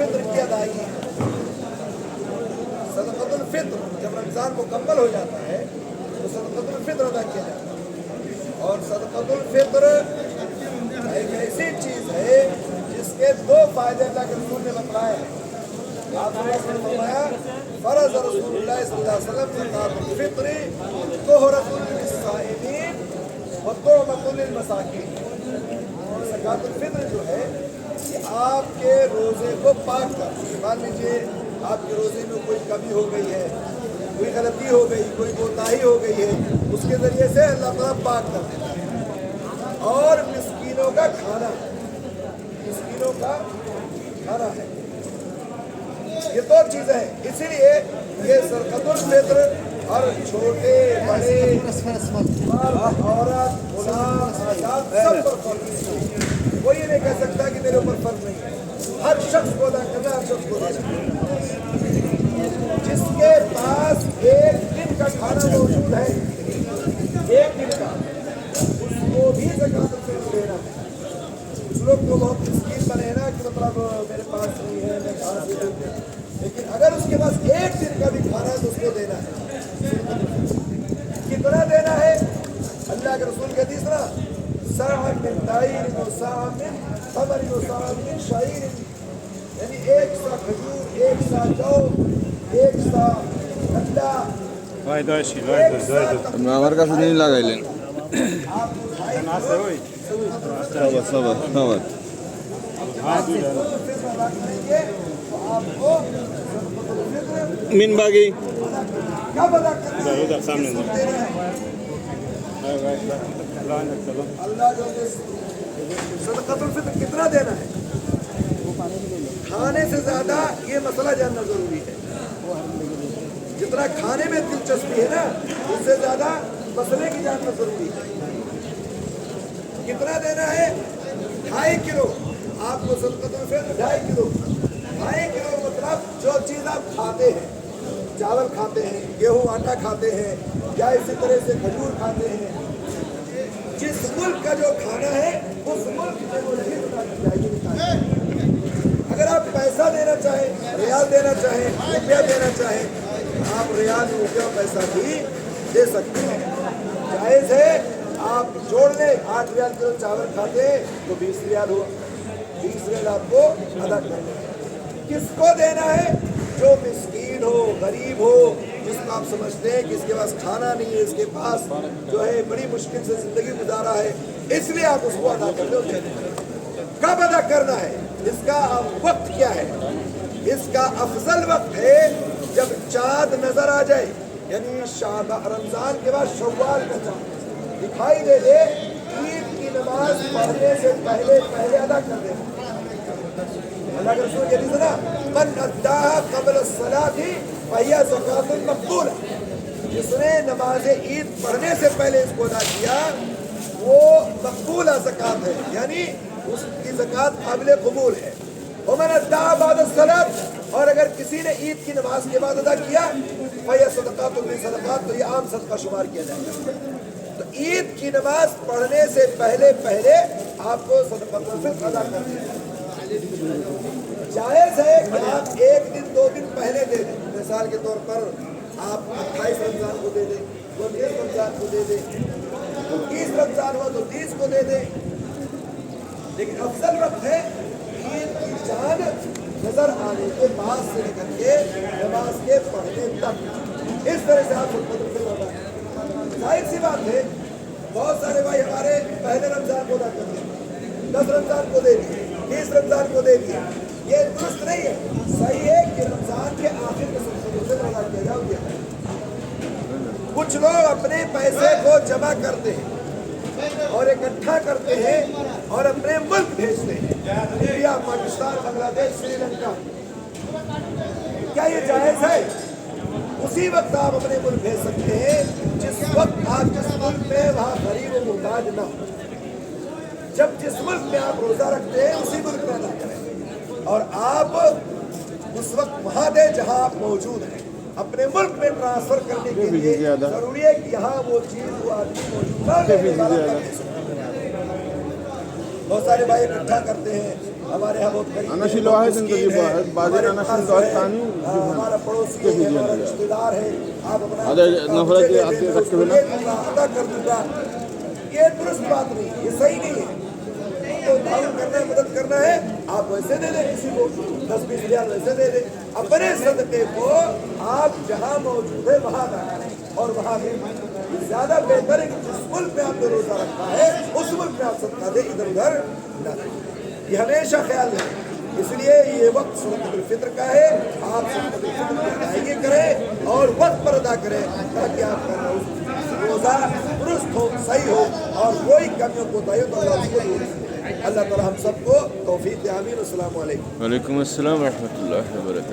फित्र की अदायगी है। सदक़तुल फित्र जब रमज़ान मुकम्मल हो जाता है तो सदक़तुल फित्र अदा किया जाता है। और सदक़तुल फित्र एक ऐसी चीज़ है जिसके दो फायदे अल्लाह के रसूल ने बतलाए हैं। आपने फरमाया फ़रज़ रसूलुल्लाह सल्लल्लाहु अलैहि वसल्लम ज़कातुल फित्री तुहरतुल लिस्साइमीन व तुअमतुल लिलमसाकीन। ज़कातुल फित्र जो है कि आपके रोज़े को पाक करती है। मान लीजिए आपके रोज़े में कोई कमी हो गई है, कोई गलती हो गई, कोई कोताही हो गई है, उसके ज़रिए से अल्लाह ताला पाक कर देता है। और मिस्कीनों का खाना, मिस्कीनों का खाना है। ये दो चीज़ें हैं, इसीलिए ये ज़कातुल फित्र और छोटे बड़े औरत गुलाम आज़ाद सब पर फर्ज है। कोई ये नहीं कह सकता कि मेरे ऊपर फर्ज नहीं है। हर शख्स को अदा करना, हर शख्स को देना। जिसके पास एक दिन का खाना मौजूद है, एक दिन का, उसको भी ज़कातुल फित्र देना है। कुछ लोग तो बहुत मिस्कीन बने हैं ना कि मतलब मेरे पास नहीं है, मैं कहाँ से दूँ। लेकिन अगर उसके पास एक दिन का भी खाना है तो उसको देना है। कितना देना है? अल्लाह के रसूल के हदीस ना, साअ मिन दाईन व साअ मिन तमर व साअ मिन शईर, यानी एक सा खजूर, एक सा जौ, एक सा गन्ना, আমার কাছে नहीं লাগাইলেন সবার সবার মিন বাগি कब अदा करना है? उधर सामने अल्लाह जो सदक़तुल फित्र कितना देना है? खाने से ज्यादा ये मसला जानना जरूरी है। जितना खाने में दिलचस्पी है ना, उससे ज्यादा मसले की जानना जरूरी है। कितना देना है? 2.5 किलो। आपको सदक़तुल फित्र 2.5 किलो। 2.5 किलो मतलब जो चीज आप खाते हैं, चावल खाते हैं, गेहूं आटा खाते हैं, या इसी तरह से खजूर खाते हैं, जिस मुल्क का जो खाना है उस मुल्क में वो नहीं चाहिए। अगर आप पैसा देना चाहें, रियाल देना चाहें, रुपया देना चाहें, आप रियाल, रुपया, पैसा भी दे सकते हैं, जायज़ है। आप जोड़ लें, 8 रियाल किलो चावल खाते हैं तो 20 रियाल हुआ, 20 रियाल आपको अदा करना है। किसको देना है? जो मिस्कीन हो, गरीब हो, जिसको आप समझते हैं कि इसके पास खाना नहीं है, इसके पास जो है बड़ी मुश्किल से जिंदगी गुजारा है, इसलिए आप उसको अदा कर लो। कब अदा करना है? इसका वक्त क्या है? इसका अफजल वक्त है जब चाँद नजर आ जाए, यानी रमजान के बाद शव्वाल का चाँद दिखाई दे दे, ईद की नमाज पढ़ने से पहले पहले अदा कर देना। अल्लाह के रसूल के हदीस है ना, मन अद्दाहा क़ब्ल अस्सलाति फहिया ज़कातुन मक़बूला। जिसने नमाज ईद पढ़ने से पहले इसको अदा किया वो मक़बूला ज़कात है, यानी उसकी ज़कात काबिल कबूल है। और मन अद्दाहा बाद अस्सलात, और अगर किसी ने ईद की नमाज के बाद अदा किया फहिया सदक़ातुन मिन सदक़ात, तो ये आम सदका शुमार किया जाएगा। तो ईद की नमाज पढ़ने से पहले पहले आपको सदक़तुल फित्र अदा करना है। जायज़ है कि आप 1 दिन 2 दिन पहले दे दें। मिसाल के तौर पर आप 28 रमज़ान को दे दें, 29 रमज़ान को दे दें, 30 रमज़ान हुआ तो 30 को दे दें। लेकिन अफजल वक्त है ईद की चाँद नजर आने के बाद से लेकर के नमाज के पढ़ने तक। इस तरह से आप सदक़तुल फित्र अदा करें। जाहिर सी बात है, बहुत सारे भाई हमारे पहले रमज़ान को अदा कर दिए, 10 रमज़ान को दे दिए, 20 रमज़ान को दे दिया। ये दुरुस्त नहीं है। सही है कि रमज़ान के आखिर में सदक़तुल फित्र अदा किया जाए। कुछ लोग अपने पैसे को जमा करते हैं और इकट्ठा करते हैं और अपने मुल्क भेजते हैं, इंडिया, पाकिस्तान, बांग्लादेश, श्रीलंका। क्या ये जायज़ है? उसी वक्त आप अपने मुल्क भेज सकते हैं जिस वक्त आप जिस मुल्क में वहाँ गरीब व मुहताज न हो। जब जिस मुल्क में आप रोजा रखते हैं उसी मुल्क में अदा करें, और आप उस वक्त वहाँ दें जहाँ आप मौजूद हैं। अपने मुल्क में ट्रांसफर करने के लिए जरूरी है कि यहाँ वो चीज़, वो आदमी मौजूद ना हो। बहुत सारे भाई इकट्ठा करते हैं, हमारे यहाँ बहुत करीब Anashilo आहेत त्यांचं जे बाजार anashilo आहेत आणि हमारा पड़ोसी है, हमारा रिश्तेदार है, आप अपना अरे नफरत मुझे आती देते हैं, रखे बिना उसको अदा कर दूंगा, ये दुरुस्त बात नहीं, ये सही नहीं है। तो दान करना है, मदद करना है, आप वैसे दे दें किसी को 10-20 रियाल वैसे दे दें, अपने सदके को आप जहाँ मौजूद है वहाँ लगाएं और वहाँ दें। ज्यादा बेहतर है कि जिस मुल्क में आपने रोजा रखा है उस मुल्क में आप सदका दें, इधर उधर न दें। ये हमेशा ख्याल रखें। इसलिए ये वक्त सदक़ातुल फित्र का है, आप सदक़ातुल फित्र की अदायगी करें और वक्त पर अदा करें ताकि आपका रोजा दुरुस्त हो, सही हो और कोई कमियों को हो तो अल्लाह उसको दूर करे। अल्लाह ताला हम सबको तौफीक दे। आमीन। अस्सलाम वालेकुम। वालेकुम अस्सलाम व रहमतुल्लाहि व बरकातहू।